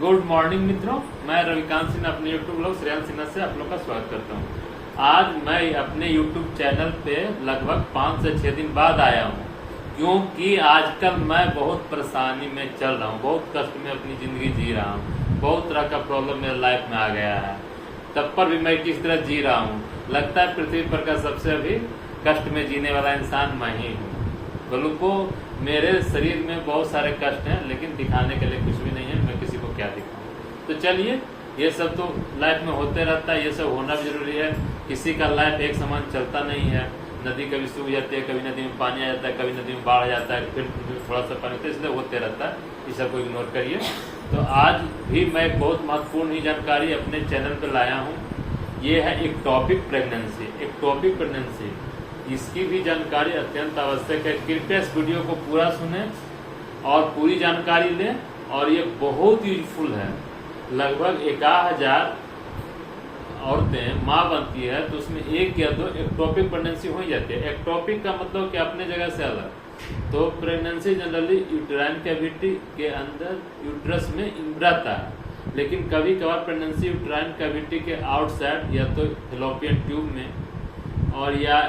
Good morning मित्रों, मैं रविकांत सिन्हा अपने यूट्यूब ब्लॉग श्रेयांश सिन्हा से आप लोग का स्वागत करता हूं। आज मैं अपने यूट्यूब चैनल पे लगभग 5 से 6 दिन बाद आया हूं, क्योंकि आजकल मैं बहुत परेशानी में चल रहा हूं, बहुत कष्ट में अपनी ज़िंदगी जी रहा हूं। बहुत तरह का प्रॉब्लम मेरे लाइफ में आ गया है, तब पर भी मैं किस तरह जी रहा हूँ। लगता है पृथ्वी पर का सबसे अभी कष्ट में जीने वाला इंसान मैं ही हूँ। बोलूँ को मेरे शरीर में बहुत सारे कष्ट हैं, लेकिन दिखाने के लिए कुछ भी नहीं है। मैं किसी को क्या दिखाऊं। तो चलिए, ये सब तो लाइफ में होते रहता है, ये सब होना भी जरूरी है। किसी का लाइफ एक समान चलता नहीं है। नदी कभी सूख जाती है, कभी नदी में पानी आ जाता है, कभी नदी में बाढ़ आ जाता है, फिर थोड़ा सा पानी होता है, इसलिए होते रहता है। इस सब को इग्नोर करिए। तो आज भी मैं एक बहुत महत्वपूर्ण ही जानकारी अपने चैनल पर लाया हूँ। ये है एक टॉपिक प्रेगनेंसी। इसकी भी जानकारी अत्यंत आवश्यक है। कृपया इस वीडियो को पूरा सुने और पूरी जानकारी लें, और ये बहुत यूजफुल है। लगभग 51,000 औरतें माँ बनती है, तो उसमें एक या दो एक्टोपिक प्रेगनेंसी हो जाती है। एक्टोपिक का मतलब कि अपने जगह से अलग। तो प्रेगनेंसी जनरली यूटेराइन कैविटी के अंदर यूट्रस में रहता है, लेकिन कभी कभार प्रेगनेंसी यूटेराइन कैविटी के आउटसाइड या तो फैलोपियन ट्यूब में और या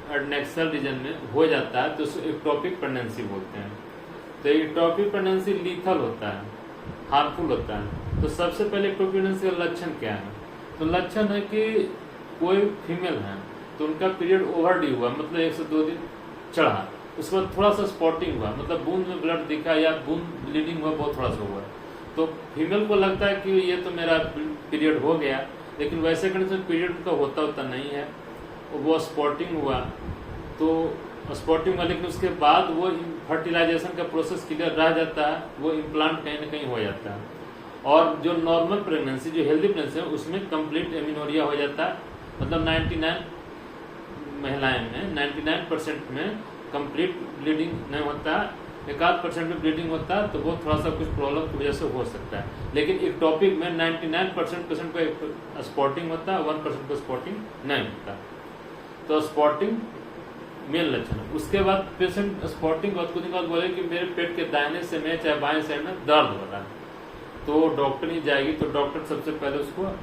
एडनेक्सल रीजन में हो जाता है, तो उसको एक्टोपिक प्रेगनेंसी बोलते हैं। तो एक्टोपिक प्रेगनेंसी लीथल होता है, हार्मफुल होता है। तो सबसे पहले एक्टोपिक प्रेगनेंसी का लक्षण क्या है? तो लक्षण है कि कोई फीमेल है तो उनका पीरियड ओवर ड्यू हुआ, मतलब 1 से 2 दिन चढ़ा, उसके बाद थोड़ा सा स्पॉटिंग हुआ, मतलब बूंद में ब्लड दिखा या बूंद ब्लीडिंग हुआ, बहुत थोड़ा सा हुआ। तो फीमेल को लगता है कि ये तो मेरा पीरियड हो गया, लेकिन वैसे कंडीशन पीरियड का होता नहीं है। वो स्पॉटिंग हुआ, तो स्पॉटिंग हुआ, लेकिन उसके बाद वो फर्टिलाइजेशन का प्रोसेस क्लियर रह जाता है, वो इम्प्लांट कहीं ना कहीं हो जाता है। और जो नॉर्मल प्रेगनेंसी, जो हेल्दी प्रेगनेंसी है, उसमें कंप्लीट एमिनोरिया हो जाता है। मतलब 99 महिलाएं में 99% में कंप्लीट ब्लीडिंग नहीं होता है, 1% में ब्लीडिंग होता है, तो वो थोड़ा सा कुछ प्रॉब्लम की वजह से हो सकता है। लेकिन एक टॉपिक में 99% को स्पॉटिंग होता है, 1% को स्पॉटिंग नहीं होता। तो स्पॉटिंग मेन लक्षण है। उसके बाद पेशेंट स्पॉटिंग के बाद कुछ दिन बाद बोले कि मेरे पेट के दाहिने से में चाहे बाएं साइड में दर्द हो रहा है, तो डॉक्टर ही जाएगी। तो डॉक्टर सबसे पहले उसको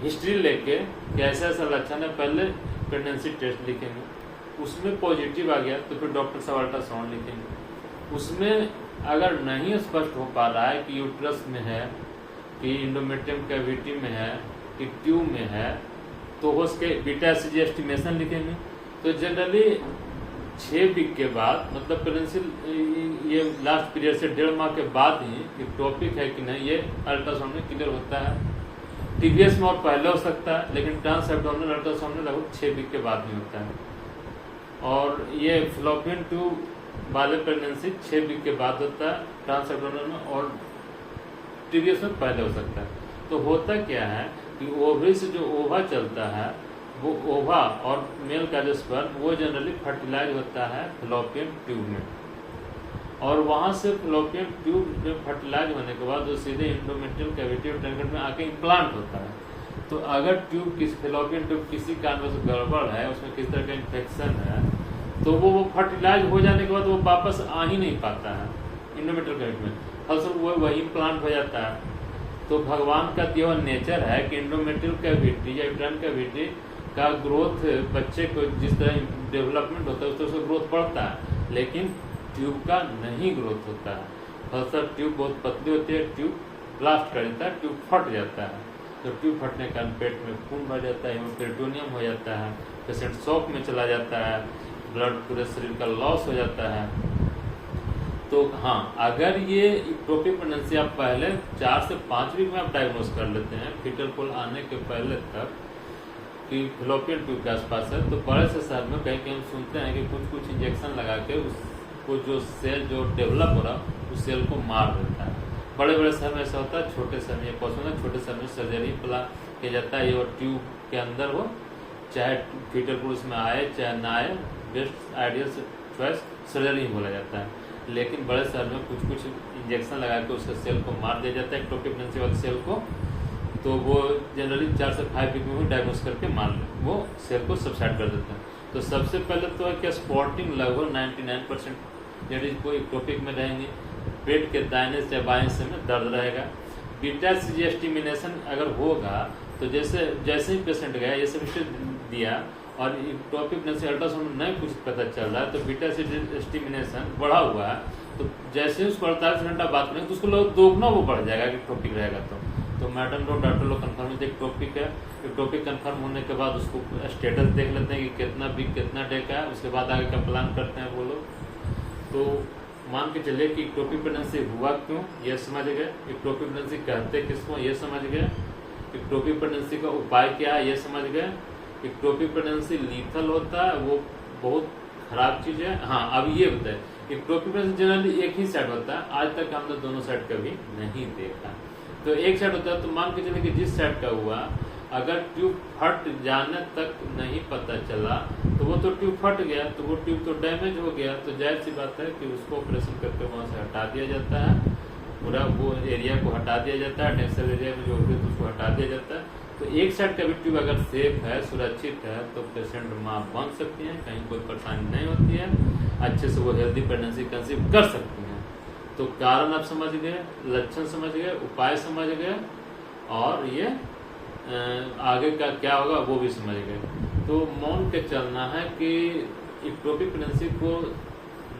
हिस्ट्री लेके कि ऐसा ऐसा लक्षण है, पहले प्रेगनेंसी टेस्ट लिखेंगे। उसमें पॉजिटिव आ गया तो फिर डॉक्टर साहब अल्ट्रासाउंड लिखेंगे। उसमें अगर नहीं स्पष्ट हो पा रहा है कि यूट्रस में है, कि इंडोमेट्रियम कैविटी में है, कि ट्यूब में है, तो उसके बीटा एसिड एस्टिमेशन लिखेंगे। तो जनरली 6 वीक के बाद, मतलब प्रेगनेंसी ये लास्ट पीरियड से 1.5 माह के बाद ही एक टॉपिक है कि नहीं, ये अल्ट्रासाउंड में क्लियर होता है। टीबीएस में और पहले हो सकता है, लेकिन ट्रांस एब्डोमिनल अल्ट्रासाउंड में लगभग 6 वीक के बाद नहीं होता है। और ये फैलोपियन ट्यूब वाले प्रेगनेंसी 6 वीक के बाद होता है ट्रांस एब्डोमिनल में, और टीबीएस में पहले हो सकता है। तो होता क्या है कि ओवरी से जो ओवा चलता है, वो ओवा और मेल का जो स्पर्म, वो जनरली फर्टिलाइज होता है फैलोपियन ट्यूब में, और वहाँ से फैलोपियन ट्यूब में फर्टिलाइज होने के बाद वो सीधे इंडोमेट्रियल कैविटी और ट्रंकेट में आके इम्प्लांट होता है। तो अगर ट्यूब फैलोपियन ट्यूब किसी कारण से गड़बड़ है, उसमें किसी तरह का इन्फेक्शन है, तो वो फर्टिलाइज हो जाने के बाद वो वापस आ ही नहीं पाता है इंडोमेट्रियल कैविटी में, फलस्वरूप वो वही इम्प्लांट हो जाता है। तो भगवान का दिया नेचर है कि इंडोमेट्रियल कैविटी या यूटेराइन कैविटी का ग्रोथ, बच्चे को जिस तरह डेवलपमेंट होता है उस तरह से ग्रोथ बढ़ता है, लेकिन ट्यूब का नहीं ग्रोथ होता है। फलस्वरूप ट्यूब बहुत पतली होती है, ट्यूब ब्लास्ट कर देता है, ट्यूब फट जाता है। तो ट्यूब फटने के कारण पेट में खून बढ़ जाता है, हिमोपेरिटोनियम हो जाता है, पेशेंट शॉक में चला जाता है, ब्लड पूरे शरीर का लॉस हो जाता है। तो हाँ, अगर ये एक्टोपिक प्रेगनेंसी आप पहले 4 से 5 वीक में आप डायग्नोज कर लेते हैं, फीटल पोल आने के पहले तक, कि फैलोपियन ट्यूब के आसपास है, तो बड़े से शहर में कहीं कहीं हम सुनते हैं कि कुछ इंजेक्शन लगा के उसको जो सेल जो डेवलप हो रहा उस सेल को मार देता है। बड़े बड़े शहर में ऐसा होता है, छोटे शहर में ये पॉसिबल है। छोटे शहर में सर्जरी प्लान किया जाता है, ये और ट्यूब के अंदर हो, चाहे फीटल पोल उसमें आए चाहे ना आए, बेस्ट आइडियल चॉइस सर्जरी ही बोला जाता है। लेकिन बड़े शहर में कुछ इंजेक्शन लगा के उसके सेल को मार दिया जाता है, एक्टोपिक प्रेगनेंसी वाले सेल को। तो वो जनरली 4 से 5 वीक में डायग्नोज करके वो सेल को सबसाइड कर देते हैं। तो सबसे पहले तो है कि स्पॉटिंग लगभग 99% यदि कोई एक्टोपिक में रहेंगे, पेट के दाहिने से बाएं से में दर्द रहेगा, बीटा सीजी एस्टिमिनेशन अगर होगा तो जैसे जैसे ही पेशेंट गया ये सब दिया और टॉपिक से अल्ट्रासाउंड नहीं कुछ पता चल रहा है तो बीटा सीजी एस्टिमिनेशन बढ़ा हुआ है, तो जैसे ही उसको 48 घंटा बात करेंगे तो उसको लोग दोगुना वो बढ़ जाएगा कि टॉपिक रहेगा। तो मैडम लोग डॉक्टर लोग कन्फर्म एक टॉपिक है, एक टॉपिक कन्फर्म होने के बाद उसको स्टेटस देख लेते हैं कि कितना वीक कितना डे का है, उसके बाद आगे का प्लान करते हैं वो लोग। तो मान के चलिए कि इक्टोपिक प्रेगनेंसी हुआ क्यों ये समझ गए, इक्टोपिक प्रेगनेंसी कहते किसको ये समझ गए, इक्टोपिक प्रेगनेंसी का उपाय क्या है ये समझ गए। इक्टोपिक प्रेगनेंसी लीथल होता है, वो बहुत खराब चीज है। हाँ अब ये बताए इक्टोपिक प्रेगनेंसी जनरली एक ही साइड होता है, आज तक हमने दोनों साइड कभी नहीं देखा। तो एक साइड होता है तो मान के चले कि जिस साइड का हुआ अगर ट्यूब फट जाने तक नहीं पता चला तो वो तो ट्यूब फट गया, तो वो ट्यूब तो डैमेज हो गया, तो जाहिर सी बात है कि उसको ऑपरेशन करके वहां से हटा दिया जाता है, पूरा वो एरिया को हटा दिया जाता है, टेंसल एरिया में जो होती है तो उसको हटा दिया जाता है। तो एक साइड का भी ट्यूब अगर सेफ है सुरक्षित है तो पेशेंट माँ बन सकती है, कहीं कोई परेशानी नहीं होती है, अच्छे से वो हेल्दी प्रेगनेंसी कंसीव कर सकती है। तो कारण आप समझ गए, लक्षण समझ गए, उपाय समझ गए और ये आगे का क्या होगा वो भी समझ गए। तो मान के चलना है कि इक्टोपिक प्रेगनेंसी को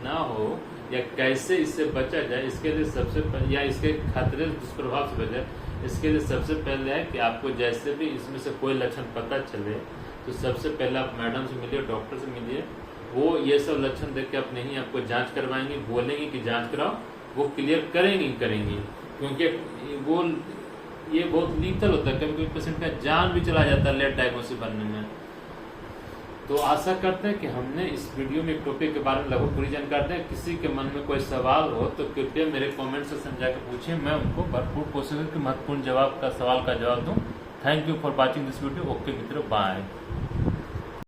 ना हो या कैसे इससे बचा जाए, इसके लिए सबसे पहले या इसके खतरे दुष्प्रभाव से बचा, इसके लिए सबसे पहले है कि आपको जैसे भी इसमें से कोई लक्षण पता चले तो सबसे पहले आप मैडम से मिलिए, डॉक्टर से मिलिए, वो ये सब लक्षण देख के अपने ही आपको जांच करवाएंगे, बोलेंगे कि जांच कराओ, वो क्लियर करेंगी क्योंकि वो ये बहुत लीथल होता है, कभी कभी पेशेंट का जान भी चला जाता है लेट डायग्नोसिस बनने में। तो आशा करते हैं कि हमने इस वीडियो में टॉपिक के बारे में लगभग पूरी जानकारी दें। किसी के मन में कोई सवाल हो तो कृपया मेरे कमेंट से समझा के पूछें, मैं उनको भरपूर कोशिश करके महत्वपूर्ण सवाल का जवाब दूं। Thank you for watching this video. Okay मित्रों, बाय।